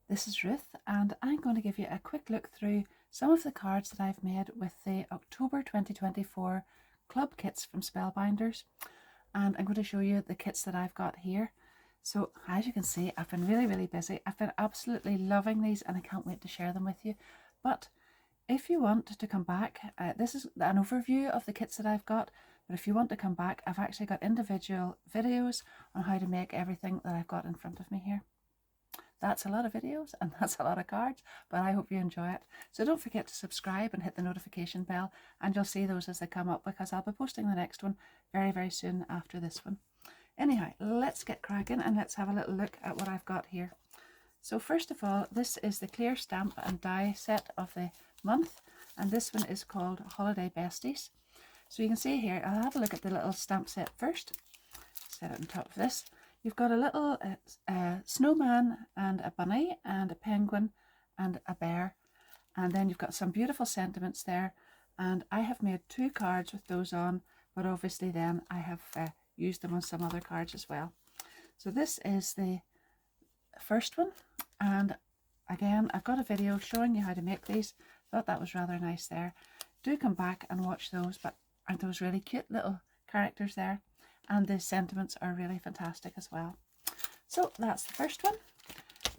This is Ruth, and I'm going to give you a quick look through some of the cards that I've made with the October 2024 Club Kits from Spellbinders, and I'm going to show you the kits that I've got here. So as you can see, I've been really busy. I've been absolutely loving these and I can't wait to share them with you. But if you want to come back, this is an overview of the kits that I've got, but if you want to come back, I've actually got individual videos on how to make everything that I've got in front of me here. That's a lot of videos and that's a lot of cards, but I hope you enjoy it. So don't forget to subscribe and hit the notification bell, and you'll see those as they come up, because I'll be posting the next one very soon after this one. Anyhow, let's get cracking and let's have a little look at what I've got here. So first of all, this is the clear stamp and die set of the month, and this one is called Holiday Besties. So you can see here, I'll have a look at the little stamp set first. Set it on top of this. You've got a little snowman and a bunny and a penguin and a bear, and then you've got some beautiful sentiments there, and I have made 2 cards with those on, but obviously then I have used them on some other cards as well. So this is the first one, and again I've got a video showing you how to make these. Thought that was rather nice there. Do come back and watch those, but aren't those really cute little characters there? And the sentiments are really fantastic as well. So that's the first one.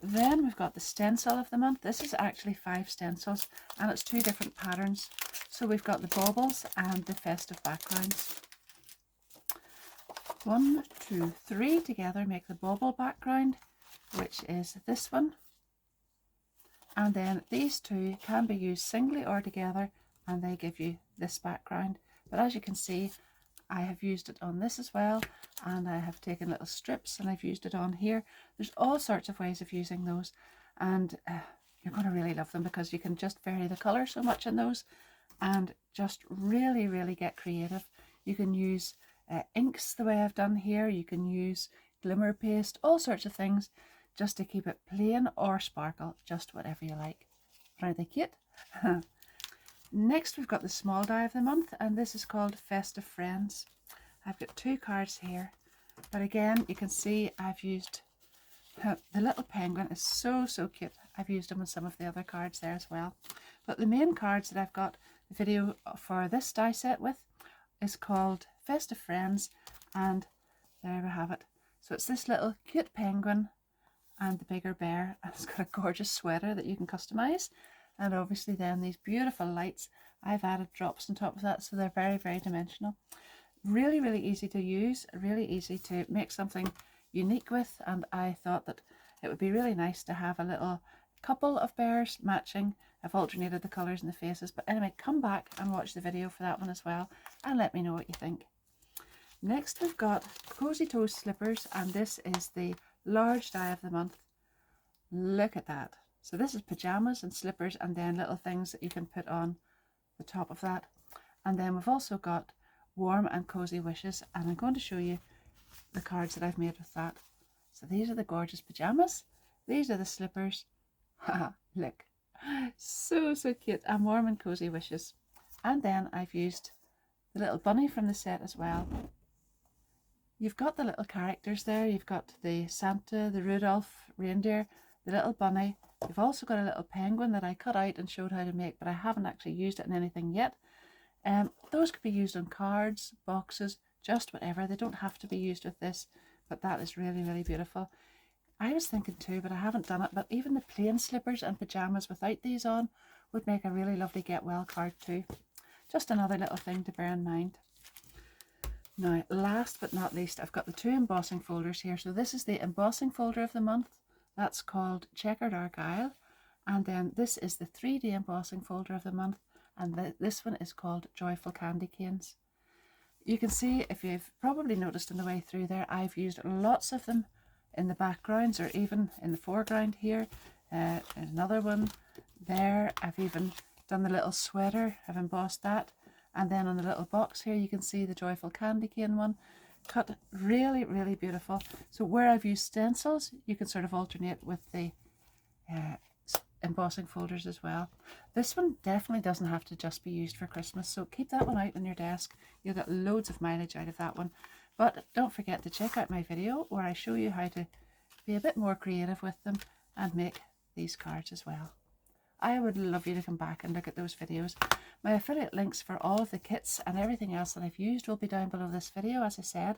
Then we've got the stencil of the month. This is actually 5 stencils and it's 2 different patterns. So we've got the baubles and the festive backgrounds. 1, 2, 3 together make the bauble background, which is this one. And then these 2 can be used singly or together, and they give you this background. But as you can see, I have used it on this as well, and I have taken little strips and I've used it on here. There's all sorts of ways of using those, and you're going to really love them because you can just vary the colour so much in those and just really get creative. You can use inks the way I've done here. You can use glimmer paste, all sorts of things, just to keep it plain or sparkle, just whatever you like. Aren't they cute? Next we've got the small die of the month, and this is called Festive Friends. I've got 2 cards here, but again you can see I've used the little penguin is so cute. I've used them on some of the other cards there as well, but the main cards that I've got the video for this die set with is called Festive Friends, and there we have it. So it's this little cute penguin and the bigger bear, and it's got a gorgeous sweater that you can customize. And obviously then these beautiful lights, I've added drops on top of that, so they're very dimensional. Really easy to use, really easy to make something unique with, and I thought that it would be really nice to have a little couple of bears matching. I've alternated the colours in the faces, but anyway, come back and watch the video for that one as well and let me know what you think. Next we've got Cozy Toes Slippers, and this is the large die of the month. Look at that. So this is pajamas and slippers, and then little things that you can put on the top of that. And then we've also got warm and cozy wishes, and I'm going to show you the cards that I've made with that. So these are the gorgeous pajamas, these are the slippers. Haha, look, so cute, and warm and cozy wishes. And then I've used the little bunny from the set as well. You've got the little characters there. You've got the Santa, the Rudolph reindeer, the little bunny. You've also got a little penguin that I cut out and showed how to make, but I haven't actually used it in anything yet. Those could be used on cards, boxes, just whatever. They don't have to be used with this, but that is really beautiful. I was thinking too, but I haven't done it, but even the plain slippers and pajamas without these on would make a really lovely get well card too. Just another little thing to bear in mind. Now, last but not least, I've got the 2 embossing folders here. So this is the embossing folder of the month. That's called Checkered Argyle, and then this is the 3D embossing folder of the month, and this one is called Joyful Candy Canes. You can see, if you've probably noticed on the way through there, I've used lots of them in the backgrounds or even in the foreground here. Another one there. I've even done the little sweater, I've embossed that, and then on the little box here you can see the Joyful Candy Cane one. Cut really beautiful. So where I've used stencils, you can sort of alternate with the embossing folders as well. This one definitely doesn't have to just be used for Christmas, so keep that one out on your desk. You'll get loads of mileage out of that one. But don't forget to check out my video where I show you how to be a bit more creative with them and make these cards as well. I would love you to come back and look at those videos. My affiliate links for all of the kits and everything else that I've used will be down below this video, as I said.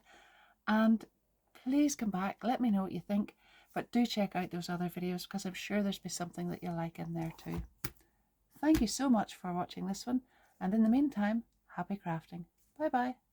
And please come back, let me know what you think. But do check out those other videos because I'm sure there's be something that you'll like in there too. Thank you so much for watching this one. And in the meantime, happy crafting. Bye bye.